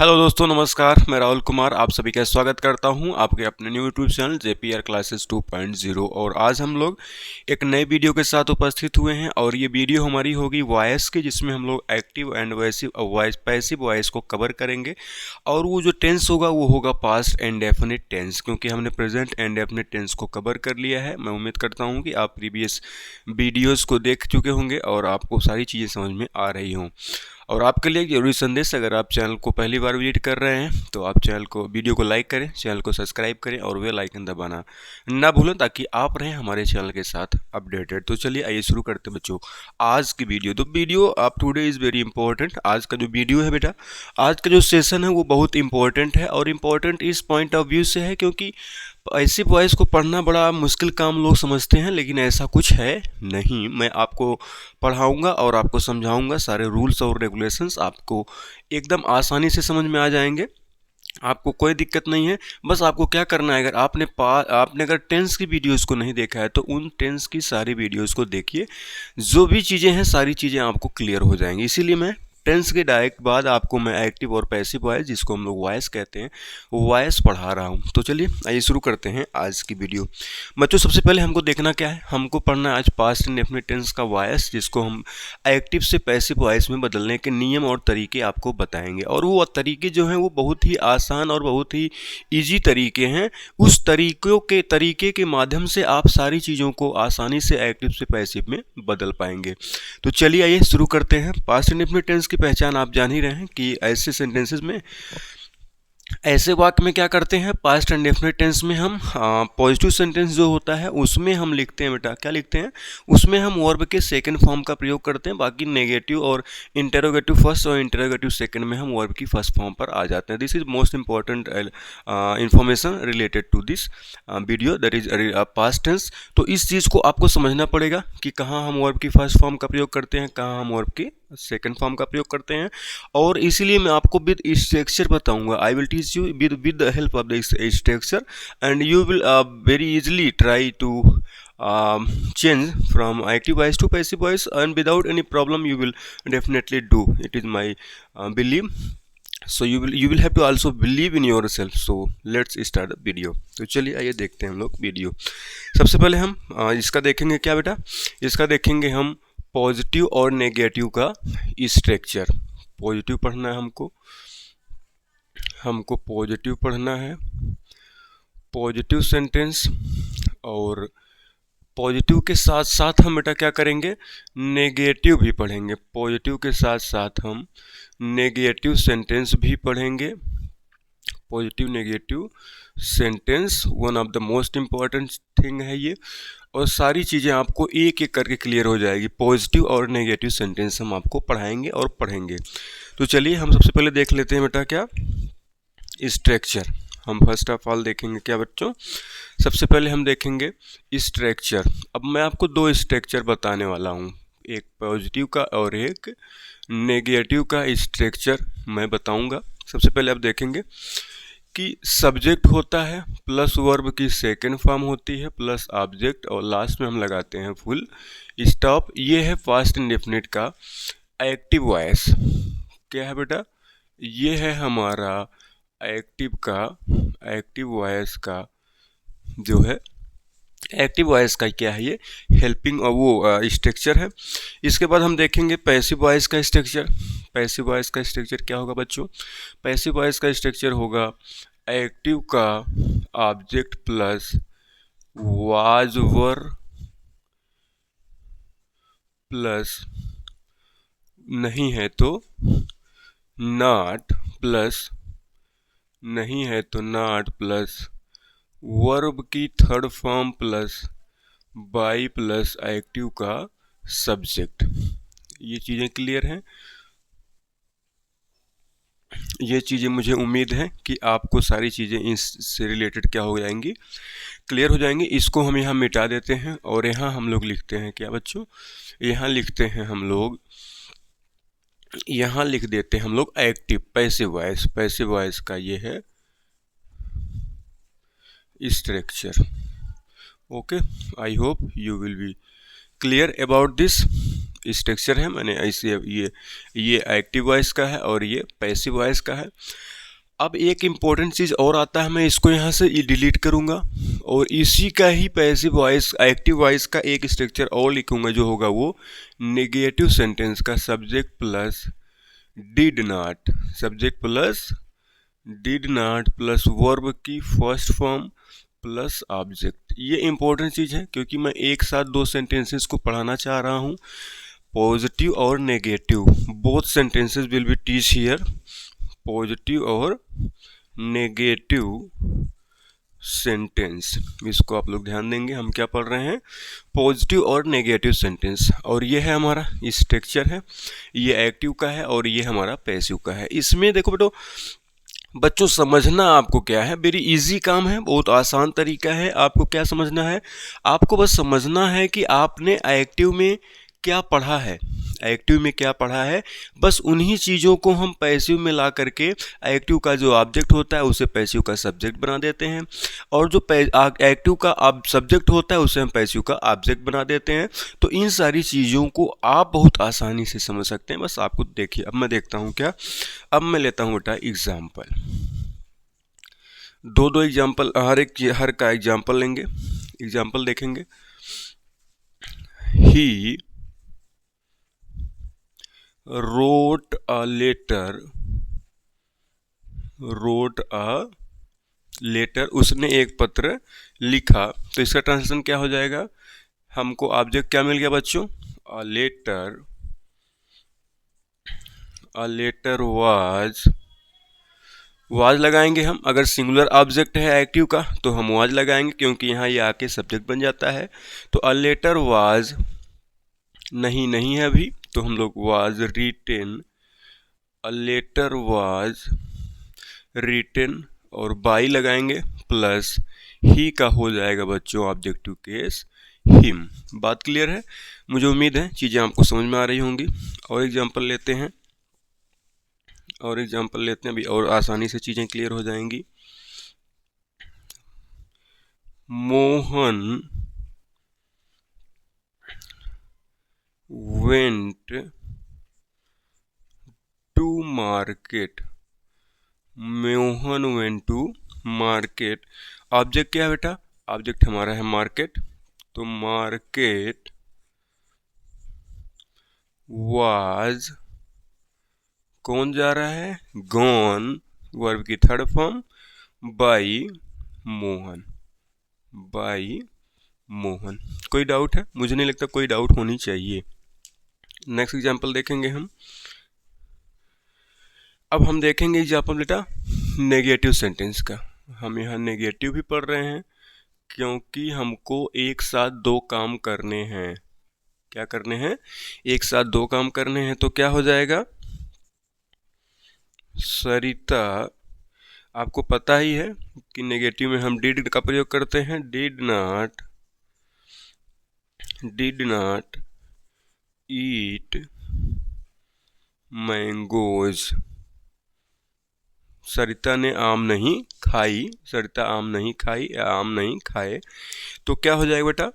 Hello दोस्तों, नमस्कार। मैं राहुल कुमार आप सभी का स्वागत करता हूं आपके अपने new YouTube channel JPR classes 2.0। और आज हम लोग एक नए वीडियो के साथ उपस्थित हुए हैं और ये वीडियो हमारी होगी वॉइस की, जिसमें हम लोग एक्टिव एंड पैसिव वॉइस को कवर करेंगे। और वो जो टेंस होगा वो होगा पास्ट एंड डेफिनेट टेंस, क्योंकि हमने प्रेजेंट एंड डेफिनेट टेंस को कवर कर लिया है। मैं उम्मीद करता हूँ कि आप प्रीवियस वीडियोज़ को देख चुके होंगे और आपको सारी चीज़ें समझ में आ रही हों। और आपके लिए एक जरूरी संदेश, अगर आप चैनल को पहली बार विजिट कर रहे हैं तो आप वीडियो को लाइक करें, चैनल को सब्सक्राइब करें और बेल आइकन दबाना ना भूलें, ताकि आप रहें हमारे चैनल के साथ अपडेटेड। तो चलिए आइए शुरू करते हैं बच्चों आज की वीडियो। तो वीडियो आप टुडे इज़ वेरी इंपॉर्टेंट। आज का जो वीडियो है बेटा, आज का जो सेशन है वो बहुत इंपॉर्टेंट है। और इम्पॉर्टेंट इस पॉइंट ऑफ व्यू से है क्योंकि ऐसी वॉइस को पढ़ना बड़ा मुश्किल काम लोग समझते हैं, लेकिन ऐसा कुछ है नहीं। मैं आपको पढ़ाऊंगा और आपको समझाऊंगा, सारे रूल्स और रेगुलेशंस आपको एकदम आसानी से समझ में आ जाएंगे। आपको कोई दिक्कत नहीं है। बस आपको क्या करना है, अगर आपने अगर टेंस की वीडियोस को नहीं देखा है तो उन टेंस की सारी वीडियोस को देखिए। जो भी चीज़ें हैं सारी चीज़ें आपको क्लियर हो जाएंगी। इसीलिए मैं टेंस के डायरेक्ट बाद आपको मैं एक्टिव और पैसिव वॉइस, जिसको हम लोग वॉइस कहते हैं, वॉइस पढ़ा रहा हूँ। तो चलिए आइए शुरू करते हैं आज की वीडियो। बच्चों सबसे पहले हमको देखना क्या है, हमको पढ़ना है आज पास्ट एंड डेफिनेट टेंस का वॉइस, जिसको हम एक्टिव से पैसिव वॉइस में बदलने के नियम और तरीके आपको बताएंगे। और वो तरीके जो हैं वो बहुत ही आसान और बहुत ही ईजी तरीके हैं। उस तरीके के माध्यम से आप सारी चीज़ों को आसानी से एक्टिव से पैसिव में बदल पाएंगे। तो चलिए आइए शुरू करते हैं। पास्ट एंड डेफिनेट टेंस की पहचान आप जान ही रहे हैं कि ऐसे सेंटेंसेस में, ऐसे वाक्य में क्या करते हैं, पास्ट एंड डेफिनेट टेंस में हम पॉजिटिव सेंटेंस जो होता है उसमें हम लिखते हैं बेटा, क्या लिखते हैं, उसमें हम वर्ब के सेकंड फॉर्म का प्रयोग करते हैं। बाकी नेगेटिव और इंटरोगेटिव फर्स्ट और इंटरोगेटिव सेकंड में हम वर्ब की फर्स्ट फॉर्म पर आ जाते हैं। This is most important information related to this video, that is past tense. तो इस चीज़ को आपको समझना पड़ेगा कि कहाँ हम वर्ब की फर्स्ट फॉर्म का प्रयोग करते हैं, कहाँ हम वर्ब की सेकंड फॉर्म का प्रयोग करते हैं। और इसीलिए मैं आपको विद स्ट्रक्चर बताऊंगा। I will teach you with the help of the structure and you will very easily try to change from active voice to passive voice, and without any problem you will definitely do. It is my belief. So you will have to also believe in yourself. So let's start the video. तो चलिए आइए देखते हैं हम लोग video. सबसे पहले हम इसका देखेंगे क्या बेटा, इसका देखेंगे हम पॉजिटिव और नेगेटिव का स्ट्रक्चर। पॉजिटिव पढ़ना है हमको पॉजिटिव पढ़ना है, पॉजिटिव सेंटेंस। और पॉजिटिव के साथ साथ हम बेटा क्या करेंगे, नेगेटिव भी पढ़ेंगे। पॉजिटिव के साथ साथ हम नेगेटिव सेंटेंस भी पढ़ेंगे। Positive negative sentence one of the most important thing है ये। और सारी चीज़ें आपको एक एक करके क्लियर हो जाएगी। पॉजिटिव और नेगेटिव सेंटेंस हम आपको पढ़ाएंगे और पढ़ेंगे। तो चलिए हम सबसे पहले देख लेते हैं बेटा क्या, स्ट्रक्चर। हम फर्स्ट ऑफ ऑल देखेंगे क्या बच्चों, सबसे पहले हम देखेंगे स्ट्रक्चर। अब मैं आपको दो स्ट्रक्चर बताने वाला हूँ, एक पॉजिटिव का और एक नेगेटिव का स्ट्रक्चर मैं बताऊँगा। सबसे पहले आप देखेंगे कि सब्जेक्ट होता है प्लस वर्ब की सेकंड फॉर्म होती है प्लस ऑब्जेक्ट, और लास्ट में हम लगाते हैं फुल स्टॉप। ये है पास्ट इंडेफिनिट का एक्टिव वॉइस। क्या है बेटा, ये है हमारा एक्टिव वॉइस का जो है, एक्टिव वॉइस का क्या है, ये हेल्पिंग वो स्ट्रक्चर है। इसके बाद हम देखेंगे पैसिव वॉइस का स्ट्रक्चर। पैसिव वॉइस का स्ट्रक्चर क्या होगा बच्चों, पैसिव वॉइस का स्ट्रक्चर होगा एक्टिव का object plus was were plus नहीं है तो नॉट प्लस नहीं है तो नॉट प्लस वर्ब की third form plus by plus active का सब्जेक्ट। ये चीज़ें क्लियर हैं। ये चीज़ें मुझे उम्मीद है कि आपको सारी चीज़ें इससे रिलेटेड क्या हो जाएंगी, क्लियर हो जाएंगी। इसको हम यहाँ मिटा देते हैं और यहाँ हम लोग लिखते हैं क्या बच्चों, यहाँ लिखते हैं हम लोग, यहाँ लिख देते हैं हम लोग active passive voice. Passive voice का ये है structure. Okay, I hope you will be clear about this. Structure है, मैंने ऐसे ये एक्टिव वॉइस का है और ये पैसिव वॉइस का है। अब एक इम्पोर्टेंट चीज़ और आता है, मैं इसको यहाँ से डिलीट करूँगा और इसी का ही पैसिव वॉइस एक्टिव वॉइस का एक स्ट्रक्चर और लिखूँगा, जो होगा वो नेगेटिव सेंटेंस का subject plus did not, subject plus did not plus verb की फर्स्ट फॉर्म प्लस ऑब्जेक्ट। ये इंपॉर्टेंट चीज़ है क्योंकि मैं एक साथ दो सेंटेंसेस को पढ़ाना चाह रहा हूँ, पॉजिटिव और negative. Both sentences will be teach here, positive और नेगेटिव सेंटेंस। इसको आप लोग ध्यान देंगे, हम क्या पढ़ रहे हैं, पॉजिटिव और नेगेटिव सेंटेंस। और ये है हमारा स्ट्रक्चर है, ये एक्टिव का है और ये हमारा पैसिव का है। इसमें देखो बेटो बच्चों, समझना आपको क्या है, वेरी इजी काम है, बहुत आसान तरीका है। आपको क्या समझना है, आपको बस समझना है कि आपने एक्टिव में क्या पढ़ा है, एक्टिव में क्या पढ़ा है, बस उन्हीं चीज़ों को हम पैसिव में ला करके एक्टिव का जो ऑब्जेक्ट होता है उसे पैसिव का सब्जेक्ट बना देते हैं, और जो एक्टिव का सब्जेक्ट होता है उसे हम पैसिव का ऑब्जेक्ट बना देते हैं। तो इन सारी चीज़ों को आप बहुत आसानी से समझ सकते हैं। बस आपको देखिए, अब मैं देखता हूँ क्या, अब मैं लेता हूँ बेटा एग्जाम्पल, दो एग्जाम्पल, हर का एग्जाम्पल लेंगे, एग्जाम्पल देखेंगे। ही wrote a letter, उसने एक पत्र लिखा। तो इसका ट्रांसलेशन क्या हो जाएगा, हमको ऑब्जेक्ट क्या मिल गया बच्चों, a letter वाज लगाएंगे हम। अगर सिंगुलर ऑब्जेक्ट है एक्टिव का तो हम वाज लगाएंगे क्योंकि यहाँ ये आके सब्जेक्ट बन जाता है। तो अ लेटर वाज नहीं है अभी, तो हम लोग was written, a letter was written और बाई लगाएंगे प्लस ही का हो जाएगा बच्चों ऑब्जेक्टिव केस हिम। बात क्लियर है, मुझे उम्मीद है चीज़ें आपको समझ में आ रही होंगी। और एग्जांपल लेते हैं, अभी और आसानी से चीज़ें क्लियर हो जाएंगी। Mohan went to market, Mohan went to market. Object क्या है बेटा, ऑब्जेक्ट हमारा है मार्केट, तो मार्केट वाज, कौन जा रहा है, गॉन, वर्ब की third form, by Mohan, by Mohan. कोई डाउट है, मुझे नहीं लगता कोई डाउट होनी चाहिए। नेक्स्ट एग्जांपल देखेंगे हम। अब हम देखेंगे एग्जांपल बेटा नेगेटिव सेंटेंस का। हम यहाँ नेगेटिव भी पढ़ रहे हैं क्योंकि हमको एक साथ दो काम करने हैं। क्या करने हैं, एक साथ दो काम करने हैं। तो क्या हो जाएगा, सरिता, आपको पता ही है कि नेगेटिव में हम डिड का प्रयोग करते हैं, डिड नॉट ईट मैंगोज, सरिता ने आम नहीं खाई, सरिता आम नहीं खाई या आम नहीं खाए। तो क्या हो जाएगा बेटा,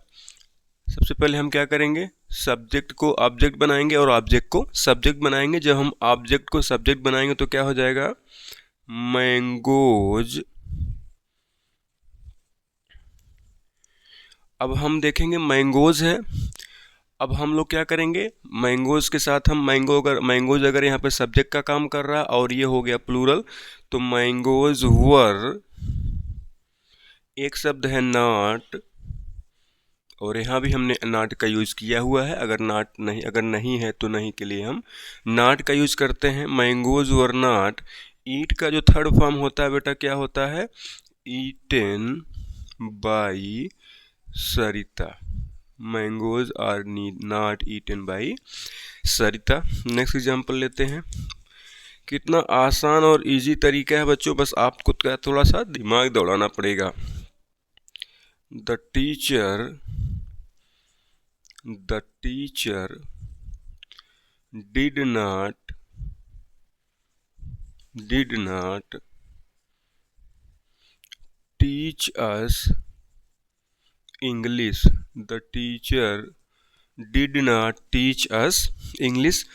सबसे पहले हम क्या करेंगे, सब्जेक्ट को ऑब्जेक्ट बनाएंगे और ऑब्जेक्ट को सब्जेक्ट बनाएंगे। जब हम ऑब्जेक्ट को सब्जेक्ट बनाएंगे तो क्या हो जाएगा, मैंगोज। अब हम देखेंगे मैंगोज है, अब हम लोग क्या करेंगे, मैंगोज के साथ हम मैंगोज अगर यहाँ पे सब्जेक्ट का काम कर रहा है और ये हो गया प्लूरल, तो मैंगोज वर, एक शब्द है नॉट, और यहाँ भी हमने नॉट का यूज किया हुआ है। अगर नहीं है तो नहीं के लिए हम नॉट का यूज करते हैं। मैंगोज वर नॉट, ईट का जो थर्ड फॉर्म होता है बेटा क्या होता है, eaten by Sarita, mangoes are not eaten by Sarita. Next example लेते हैं। कितना आसान और इजी तरीका है बच्चों, बस आपको थोड़ा सा दिमाग दौड़ाना पड़ेगा। The teacher did not teach us English. The teacher did not teach us English.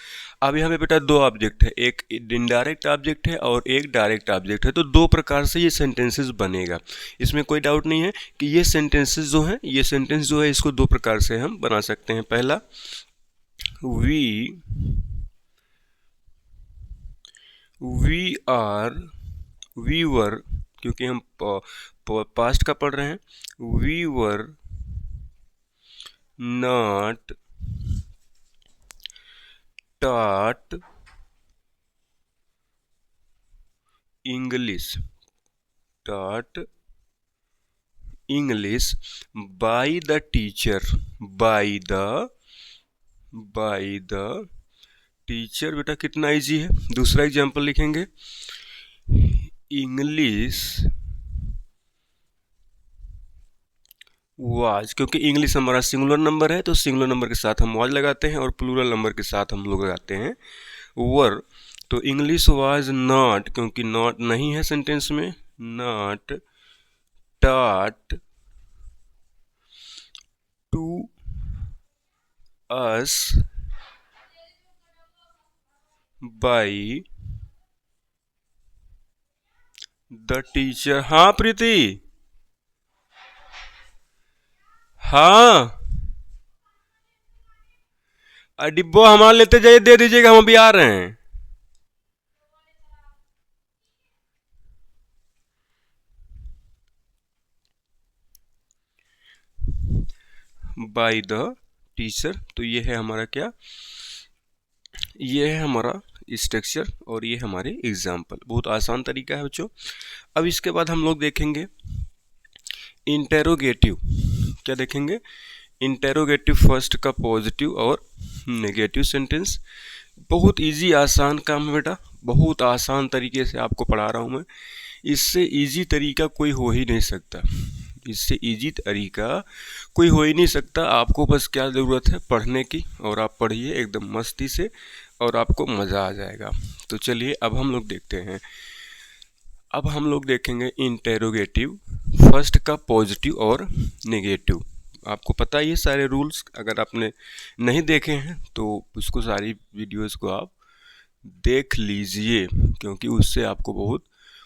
अब यहाँ पे बेटा दो ऑब्जेक्ट है, एक इनडायरेक्ट ऑब्जेक्ट है और एक डायरेक्ट ऑब्जेक्ट है, तो दो प्रकार से ये सेंटेंसेस बनेगा। इसमें कोई डाउट नहीं है कि ये सेंटेंसेस जो हैं, ये सेंटेंस जो है इसको दो प्रकार से हम बना सकते हैं। पहला, वी वर, क्योंकि हम पास्ट का पढ़ रहे हैं, we were not taught English by the teacher, बेटा कितना इजी है। दूसरा एग्जाम्पल लिखेंगे, इंग्लिश वाज, क्योंकि इंग्लिश हमारा सिंगुलर नंबर है तो सिंगुलर नंबर के साथ हम वाज लगाते हैं और प्लूरल नंबर के साथ हम लोग लगाते हैं वर। तो इंग्लिश वाज नॉट, क्योंकि नॉट नहीं है सेंटेंस में, not taught to us by the teacher। हाँ प्रीति, हाँ डिब्बो हमारा लेते जाइए, दे दीजिएगा, हम अभी आ रहे हैं। बाय द टीचर, तो ये है हमारा क्या, ये है हमारा स्ट्रक्चर और ये हमारे एग्जाम्पल। बहुत आसान तरीका है बच्चों। अब इसके बाद हम लोग देखेंगे इंटेरोगेटिव। क्या देखेंगे, इंटेरोगेटिव फर्स्ट का पॉजिटिव और नेगेटिव सेंटेंस। बहुत इजी आसान काम है बेटा, बहुत आसान तरीके से आपको पढ़ा रहा हूँ मैं। इससे इजी तरीका कोई हो ही नहीं सकता, इससे इजी तरीका कोई हो ही नहीं सकता। आपको बस क्या ज़रूरत है, पढ़ने की, और आप पढ़िए एकदम मस्ती से और आपको मज़ा आ जाएगा। तो चलिए अब हम लोग देखते हैं। अब हम लोग देखेंगे इंटेरोगेटिव फर्स्ट का पॉजिटिव और नेगेटिव। आपको पता ही है सारे रूल्स, अगर आपने नहीं देखे हैं तो उसको सारी वीडियोस को आप देख लीजिए, क्योंकि उससे आपको बहुत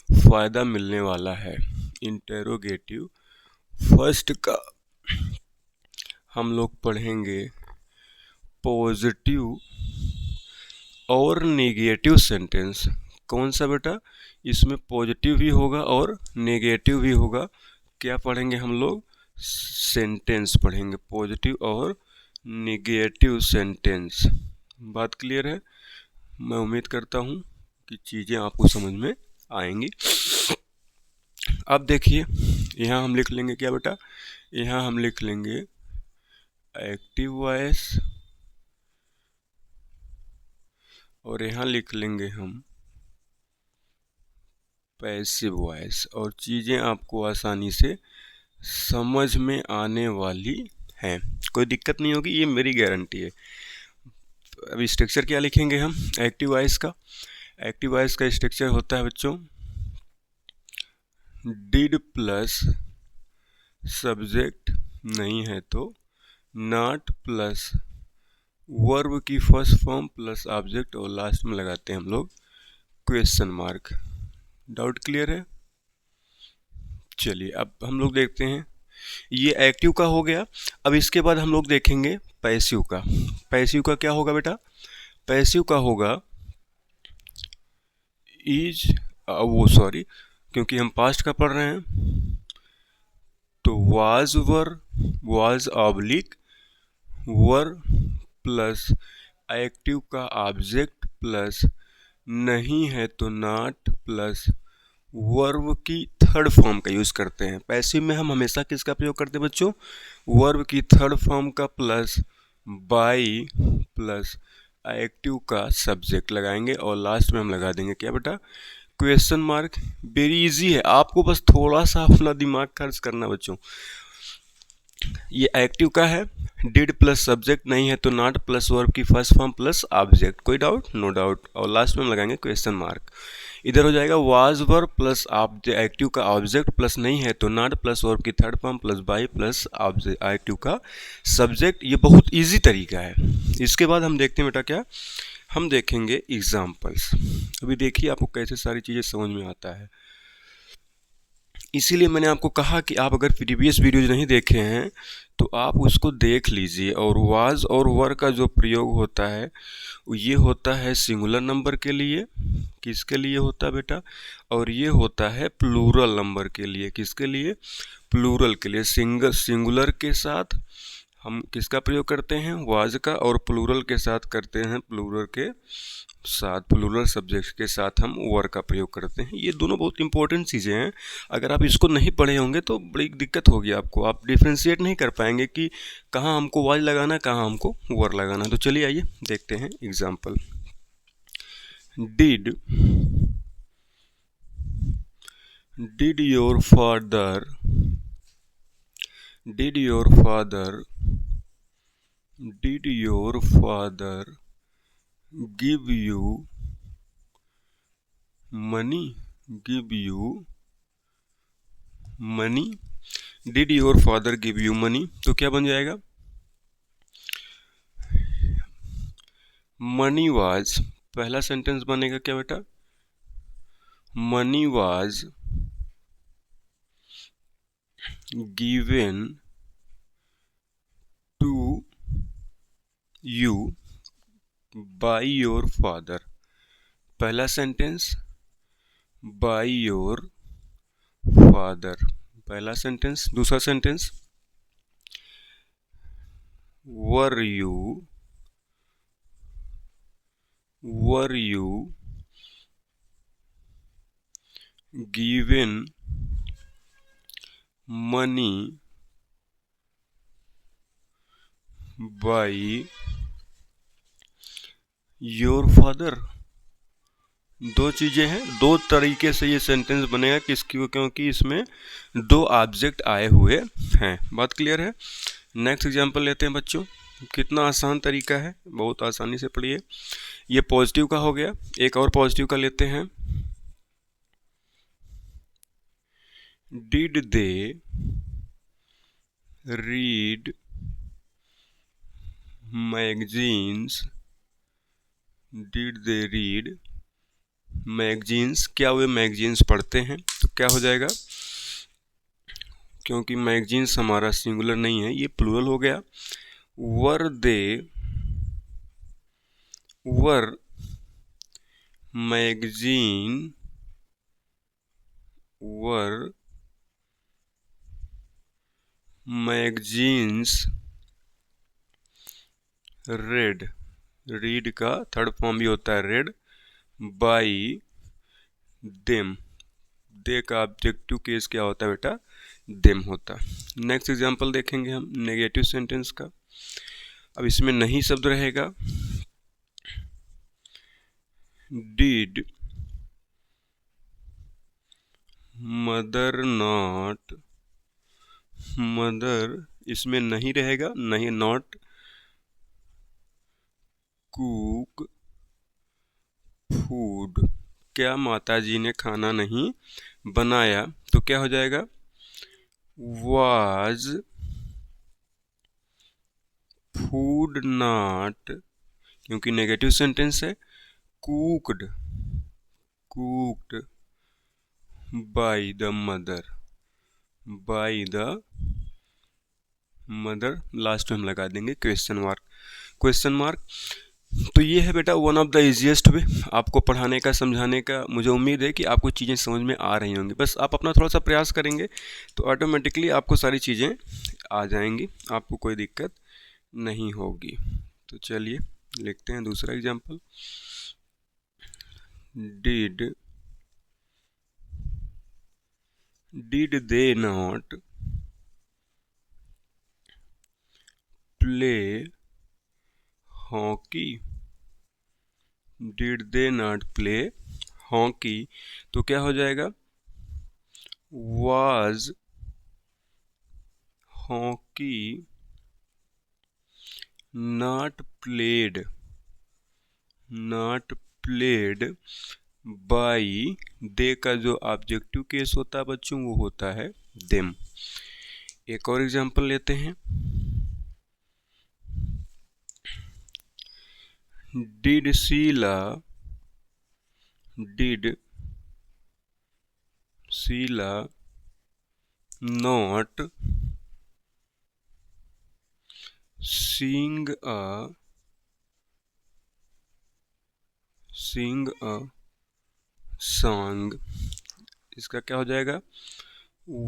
फ़ायदा मिलने वाला है। इंटेरोगेटिव फर्स्ट का हम लोग पढ़ेंगे पॉजिटिव और नेगेटिव सेंटेंस। कौन सा बेटा, इसमें पॉजिटिव भी होगा और नेगेटिव भी होगा। क्या पढ़ेंगे हम लोग, सेंटेंस पढ़ेंगे, पॉजिटिव और नेगेटिव सेंटेंस। बात क्लियर है? मैं उम्मीद करता हूँ कि चीज़ें आपको समझ में आएंगी। अब देखिए, यहाँ हम लिख लेंगे क्या बेटा, यहाँ हम लिख लेंगे एक्टिव वॉइस और यहाँ लिख लेंगे हम पैसिव वॉइस, और चीज़ें आपको आसानी से समझ में आने वाली हैं, कोई दिक्कत नहीं होगी, ये मेरी गारंटी है। अभी स्ट्रक्चर क्या लिखेंगे हम एक्टिव वॉइस का। एक्टिव वॉइस का स्ट्रक्चर होता है बच्चों, डिड प्लस सब्जेक्ट नहीं है तो नॉट प्लस वर्ब की फर्स्ट फॉर्म प्लस ऑब्जेक्ट, और लास्ट में लगाते हैं हम लोग क्वेश्चन मार्क। डाउट क्लियर है? चलिए अब हम लोग देखते हैं, ये एक्टिव का हो गया। अब इसके बाद हम लोग देखेंगे पैसिव का। पैसिव का क्या होगा बेटा, पैसिव का होगा इज, सॉरी, क्योंकि हम पास्ट का पढ़ रहे हैं, तो was oblique were plus active का ऑब्जेक्ट प्लस नहीं है तो नॉट प्लस वर्ब की थर्ड फॉर्म का यूज़ करते हैं। पैसिव में हम हमेशा किसका प्रयोग करते हैं बच्चों, वर्ब की थर्ड फॉर्म का प्लस बाई प्लस एक्टिव का सब्जेक्ट लगाएंगे और लास्ट में हम लगा देंगे क्या बेटा, क्वेश्चन मार्क। वेरी इजी है, आपको बस थोड़ा सा अपना दिमाग खर्च करना बच्चों। ये एक्टिव का है, डिड प्लस सब्जेक्ट नहीं है तो नॉट प्लस वर्ब की फर्स्ट फॉर्म प्लस ऑब्जेक्ट, कोई डाउट? No doubt. और लास्ट में हम लगाएंगे क्वेश्चन मार्क। इधर हो जाएगा वाज वर्ब प्लस एक्टिव का ऑब्जेक्ट प्लस नहीं है तो नॉट प्लस वर्ब की third form plus by plus active का सब्जेक्ट। ये बहुत इजी तरीका है। इसके बाद हम देखते हैं बेटा क्या, हम देखेंगे एग्जाम्पल्स। अभी देखिए आपको कैसे सारी चीज़ें समझ में आता है। इसीलिए मैंने आपको कहा कि आप अगर प्रीवियस वीडियोज नहीं देखे हैं तो आप उसको देख लीजिए। और वाज और वर का जो प्रयोग होता है ये होता है सिंगुलर नंबर के लिए, किसके लिए होता है बेटा? और ये होता है प्लूरल नंबर के लिए, किसके लिए? प्लूरल के लिए। सिंगुलर के साथ हम किसका प्रयोग करते हैं? वाज का। और प्लूरल के साथ करते हैं, प्लूरल के साथ, प्लूरल सब्जेक्ट के साथ हम वर का प्रयोग करते हैं। ये दोनों बहुत इंपॉर्टेंट चीज़ें हैं। अगर आप इसको नहीं पढ़े होंगे तो बड़ी दिक्कत होगी आपको, आप डिफ्रेंशिएट नहीं कर पाएंगे कि कहाँ हमको वाज लगाना, कहाँ हमको वर लगाना। तो चलिए आइए देखते हैं example. Did your father did your father give you money? did your father give you money? तो क्या बन जाएगा? मनी वाज, पहला सेंटेंस बनेगा क्या बेटा? Money was given to you by your father. पहला सेंटेंस बाय योर फादर, पहला सेंटेंस। दूसरा sentence were you given money by your father. दो चीज़ें हैं, दो तरीके से ये सेंटेंस बनेगा किसकी, क्योंकि इसमें दो ऑब्जेक्ट आए हुए हैं। बात क्लियर है? नेक्स्ट एग्जांपल लेते हैं बच्चों। कितना आसान तरीका है, बहुत आसानी से पढ़िए। ये पॉजिटिव का हो गया, एक और पॉजिटिव का लेते हैं। Did they read magazines? Did they read magazines, क्या वे मैगजीन्स पढ़ते हैं? तो क्या हो जाएगा, क्योंकि मैगजीन्स हमारा सिंगुलर नहीं है, ये प्लूरल हो गया। वर मैगजीन्स रेड, रीड का थर्ड फॉर्म भी होता है रेड, बाई देम। दे का ऑब्जेक्टिव केस क्या होता है बेटा? देम होता। नेक्स्ट एग्जांपल देखेंगे हम नेगेटिव सेंटेंस का। अब इसमें नहीं शब्द रहेगा। डिड मदर, इसमें नहीं रहेगा, नहीं, नॉट कुक फूड, क्या माताजी ने खाना नहीं बनाया? तो क्या हो जाएगा? वाज फूड नॉट, क्योंकि नेगेटिव सेंटेंस है, cooked by the mother. Last में हम लगा देंगे क्वेश्चन मार्क। तो ये है बेटा one of the easiest way आपको पढ़ाने का, समझाने का। मुझे उम्मीद है कि आपको चीज़ें समझ में आ रही होंगी। बस आप अपना थोड़ा सा प्रयास करेंगे तो ऑटोमेटिकली आपको सारी चीज़ें आ जाएंगी, आपको कोई दिक्कत नहीं होगी। तो चलिए लिखते हैं दूसरा example. Did they not play hockey? Did they not play hockey, तो क्या हो जाएगा? Was hockey not played by they का जो ऑब्जेक्टिव केस होता है बच्चों वो होता है देम। एक और एग्जांपल लेते हैं। Did Sheela not sing a song। इसका क्या हो जाएगा?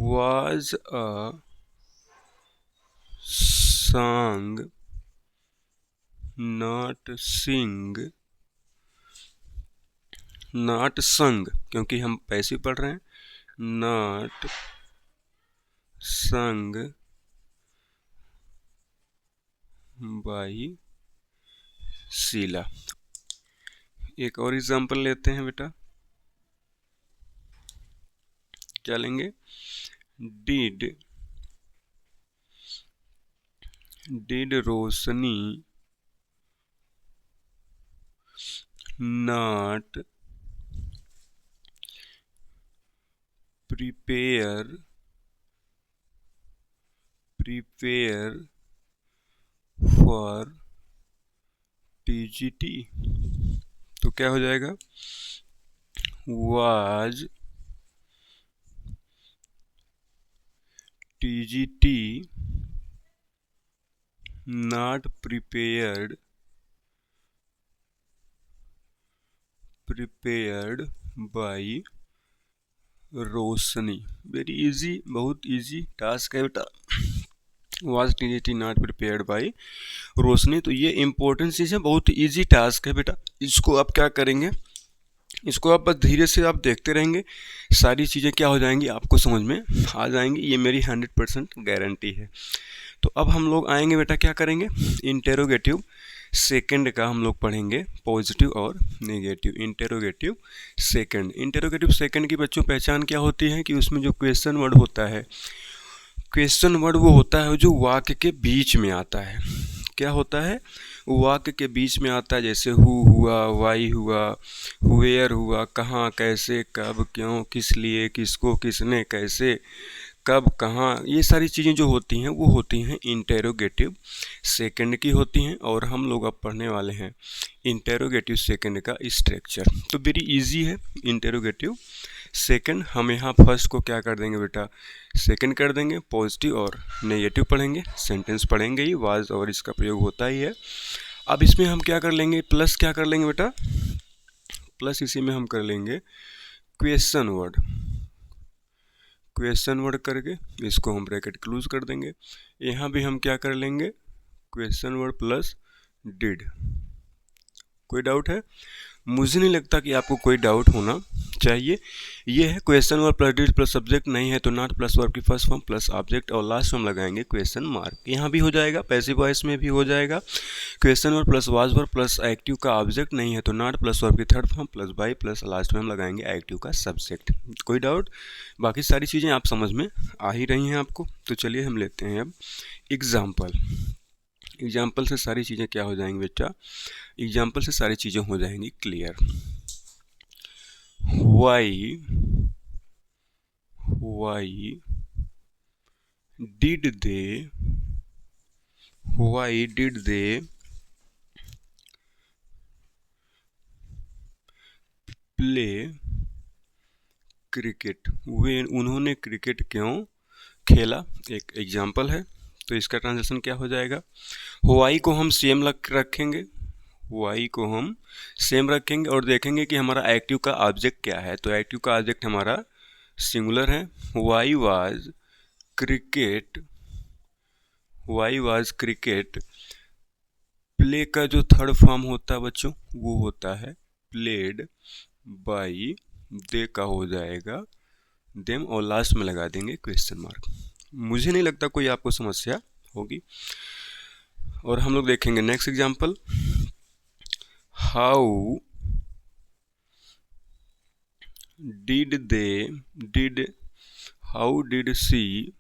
was a song not sung, क्योंकि हम पैसिव पढ़ रहे हैं। not sung by Sheila. एक और एग्जांपल लेते हैं बेटा। क्या लेंगे? Did Roshni not prepare for TGT. तो क्या हो जाएगा? Was TGT not prepared by Roshni. Very easy, बहुत इजी टास्क है बेटा। Was TGT not prepared by Roshni. तो ये इंपॉर्टेंट चीज़ है, बहुत इजी टास्क है बेटा। इसको आप क्या करेंगे, इसको आप बस धीरे से आप देखते रहेंगे, सारी चीज़ें क्या हो जाएंगी आपको समझ में आ जाएंगी, ये मेरी 100% गारंटी है। तो अब हम लोग आएंगे बेटा, क्या करेंगे? इंटेरोगेटिव सेकंड का हम लोग पढ़ेंगे, पॉजिटिव और नेगेटिव। इंटेरोगेटिव सेकंड की बच्चों पहचान क्या होती है कि उसमें जो क्वेश्चन वर्ड होता है, क्वेश्चन वर्ड वो होता है जो वाक्य के बीच में आता है। क्या होता है? वाक्य के बीच में आता है, जैसे हु हुआ, वाई हुआ, वेयर हुआ, कहाँ, कैसे, कब, क्यों, किस लिए, किसको, किसने, कैसे, कब, कहाँ, ये सारी चीज़ें जो होती हैं वो होती हैं इंटेरोगेटिव सेकंड की होती हैं। और हम लोग अब पढ़ने वाले हैं इंटेरोगेटिव सेकंड का स्ट्रक्चर। तो वेरी इजी है इंटेरोगेटिव सेकंड। हम यहाँ फर्स्ट को क्या कर देंगे बेटा? सेकंड कर देंगे। पॉजिटिव और नेगेटिव पढ़ेंगे, सेंटेंस पढ़ेंगे ही, वाज और इसका प्रयोग होता ही है। अब इसमें हम क्या कर लेंगे? प्लस क्या कर लेंगे बेटा? प्लस इसी में हम कर लेंगे क्वेश्चन वर्ड करके इसको हम ब्रैकेट क्लोज कर देंगे। यहाँ भी हम क्या कर लेंगे? Question word plus did. कोई डाउट है? मुझे नहीं लगता कि आपको कोई डाउट होना चाहिए। ये है question verb plus did plus subject, नहीं है तो नॉट प्लस वर्ब की फर्स्ट फॉर्म प्लस ऑब्जेक्ट और लास्ट में हम लगाएंगे क्वेश्चन मार्क। यहाँ भी हो जाएगा, पैसिव वॉइस में भी हो जाएगा। Question verb plus was verb plus active का ऑब्जेक्ट, नहीं है तो नॉट प्लस वर्ब की third form plus by plus last में हम लगाएंगे एक्टिव का सब्जेक्ट। कोई डाउट? बाकी सारी चीज़ें आप समझ में आ ही रही हैं आपको। तो चलिए हम लेते हैं अब एग्जाम्पल से सारी चीज़ें क्या हो जाएंगी बेटा? एग्जाम्पल से सारी चीज़ें हो जाएंगी clear. Why did they play cricket? वे उन्होंने क्रिकेट क्यों खेला? एक एग्जाम्पल है। तो इसका ट्रांसलेशन क्या हो जाएगा? वाई को हम सेम रखेंगे, और देखेंगे कि हमारा एक्टिव का ऑब्जेक्ट क्या है। तो एक्टिव का ऑब्जेक्ट हमारा सिंगुलर है। Why was cricket. प्ले का जो थर्ड फॉर्म होता है बच्चों वो होता है प्लेड बाई। दे का हो जाएगा देम और लास्ट में लगा देंगे क्वेश्चन मार्क। मुझे नहीं लगता कोई आपको समस्या होगी। और हम लोग देखेंगे next example. How did she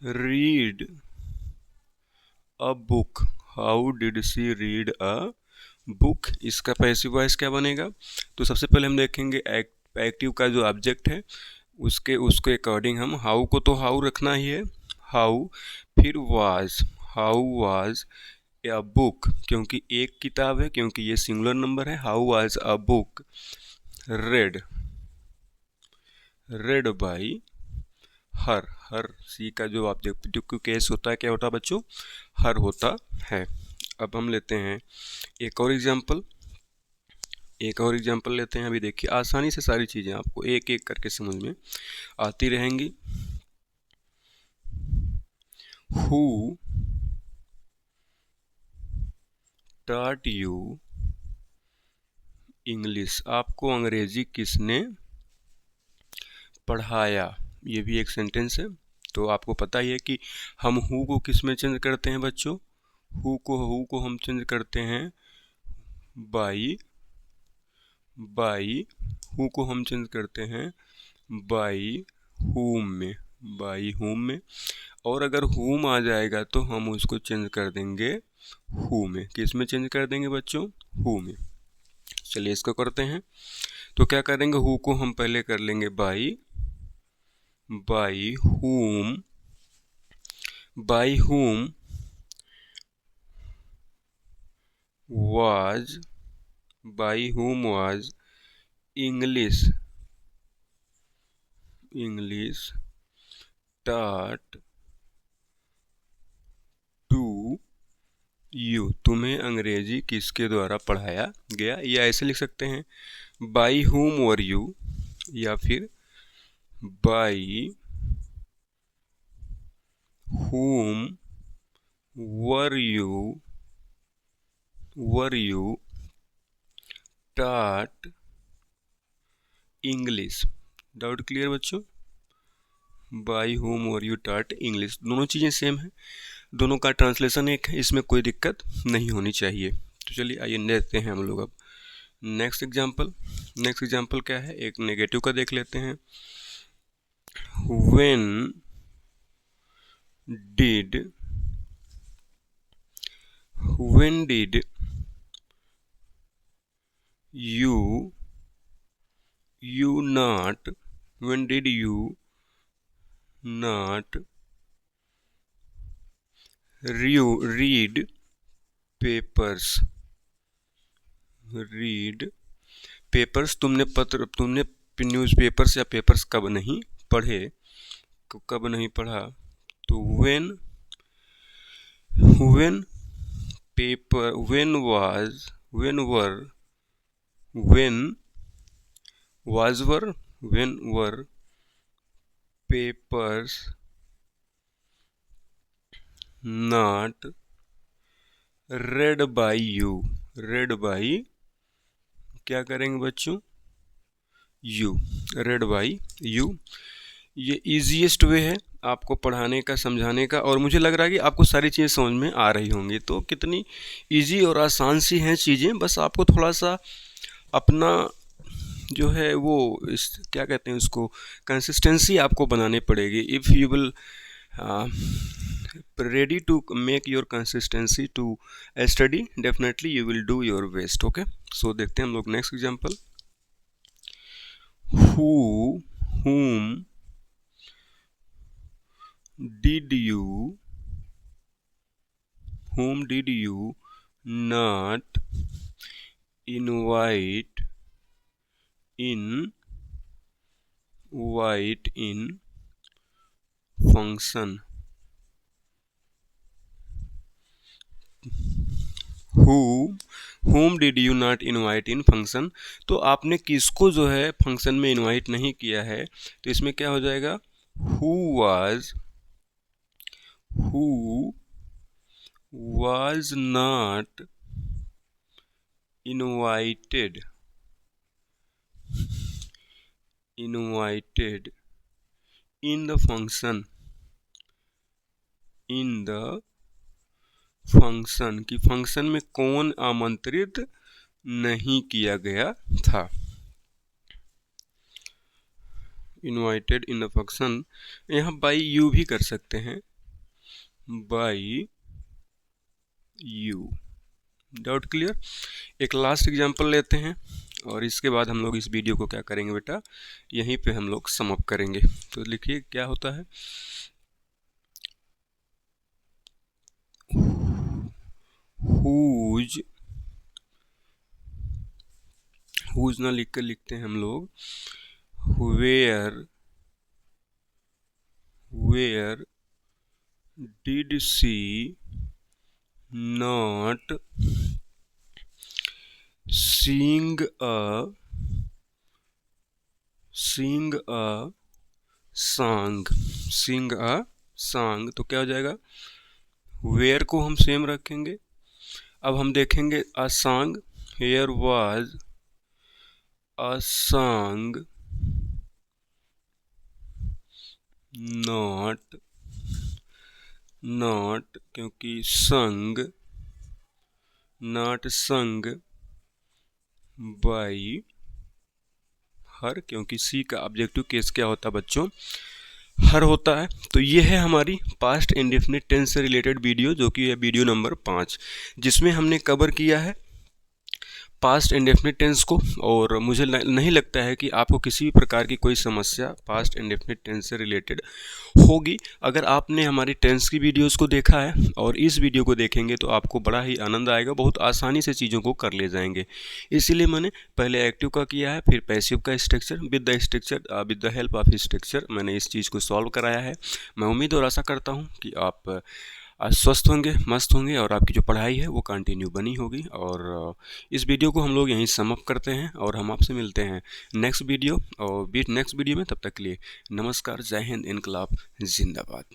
read a book, how did she read a book, इसका पैसिव वॉइस क्या बनेगा? तो सबसे पहले हम देखेंगे एक्टिव का जो ऑब्जेक्ट है उसके अकॉर्डिंग हम हाउ को तो हाउ रखना ही है, हाउ, फिर was, how was a book, क्योंकि एक किताब है, क्योंकि ये सिंगुलर नंबर है, how was a book read, रेड बाई हर, हर सी का जो ऑब्जेक्टिव केस होता है क्या होता है बच्चों? हर होता है। अब हम लेते हैं एक और एग्जाम्पल, लेते हैं। अभी देखिए आसानी से सारी चीज़ें आपको एक एक करके समझ में आती रहेंगी। हु टॉट यू इंग्लिश, आपको अंग्रेजी किसने पढ़ाया, ये भी एक सेंटेंस है। तो आपको पता ही है कि हम हु को किस में चेंज करते हैं बच्चों? हु को हम चेंज करते हैं बाई, हु को हम चेंज करते हैं बाई हुम में, और अगर हुम आ जाएगा तो हम उसको चेंज कर देंगे हु में। किस में चेंज कर देंगे बच्चों? हु में। चलिए इसको करते हैं। तो क्या करेंगे? हु को हम पहले कर लेंगे by whom, was, English taught to you, तुम्हें अंग्रेजी किसके द्वारा पढ़ाया गया, या ऐसे लिख सकते हैं बाई whom वर यू, या फिर by whom were you taught English. Doubt clear बच्चों? By whom were you taught English, दोनों चीज़ें सेम है, दोनों का ट्रांसलेशन एक है, इसमें कोई दिक्कत नहीं होनी चाहिए। तो चलिए आइए देखते हैं हम लोग अब नेक्स्ट एग्जाम्पल क्या है? एक नेगेटिव का देख लेते हैं। When did you not read papers, तुमने न्यूज़पेपर्स या पेपर्स कब नहीं पढ़े, कब नहीं पढ़ा? तो when paper, when were papers not read by you, क्या करेंगे बच्चों? You, read by you। ये इजीएस्ट वे है आपको पढ़ाने का, समझाने का, और मुझे लग रहा है कि आपको सारी चीज़ें समझ में आ रही होंगी। तो कितनी इजी और आसान सी हैं चीज़ें, बस आपको थोड़ा सा अपना जो है वो क्या कहते हैं उसको, कंसिस्टेंसी आपको बनानी पड़ेगी। If you will ready to make your consistency to study, definitely you will do your best। okay, so देखते हैं हम लोग next example. whom did you not invite in function? whom did you not invite in function, तो आपने किसको जो है function में इनवाइट नहीं किया है, तो इसमें क्या हो जाएगा? who was not invited in the function, कि फंक्शन में कौन आमंत्रित नहीं किया गया था। इनवाइटेड इन द फंक्शन, यहाँ बाई यू भी कर सकते हैं, बाई यू। Doubt clear. एक लास्ट एग्जांपल लेते हैं और इसके बाद हम लोग इस वीडियो को क्या करेंगे बेटा, यहीं पे हम लोग सम अप करेंगे। तो लिखिए क्या होता है, हुज ना लिख कर लिखते हैं हम लोग where did she not sing a song। तो क्या हो जाएगा, वेयर को हम सेम रखेंगे। अब हम देखेंगे a song, here was a song not क्योंकि संग, नॉट संग बाई हर, क्योंकि सी का ऑब्जेक्टिव केस क्या होता है बच्चों, हर होता है। तो ये है हमारी पास्ट इंडेफिनिट टेंस से रिलेटेड वीडियो, जो कि है वीडियो नंबर 5, जिसमें हमने कवर किया है पास्ट इंडेफिनिट टेंस को। और मुझे नहीं लगता है कि आपको किसी भी प्रकार की कोई समस्या पास्ट इंडेफिनिट टेंस से रिलेटेड होगी। अगर आपने हमारी टेंस की वीडियोस को देखा है और इस वीडियो को देखेंगे तो आपको बड़ा ही आनंद आएगा, बहुत आसानी से चीज़ों को कर ले जाएंगे। इसीलिए मैंने पहले एक्टिव का किया है, फिर पैसिव का structure with the help of structure मैंने इस चीज़ को सॉल्व कराया है। मैं उम्मीद और आशा करता हूँ कि आप आज स्वस्थ होंगे, मस्त होंगे और आपकी जो पढ़ाई है वो कंटिन्यू बनी होगी। और इस वीडियो को हम लोग यहीं सम अप करते हैं और हम आपसे मिलते हैं नेक्स्ट वीडियो में। तब तक के लिए नमस्कार, जय हिंद, इनकलाब जिंदाबाद।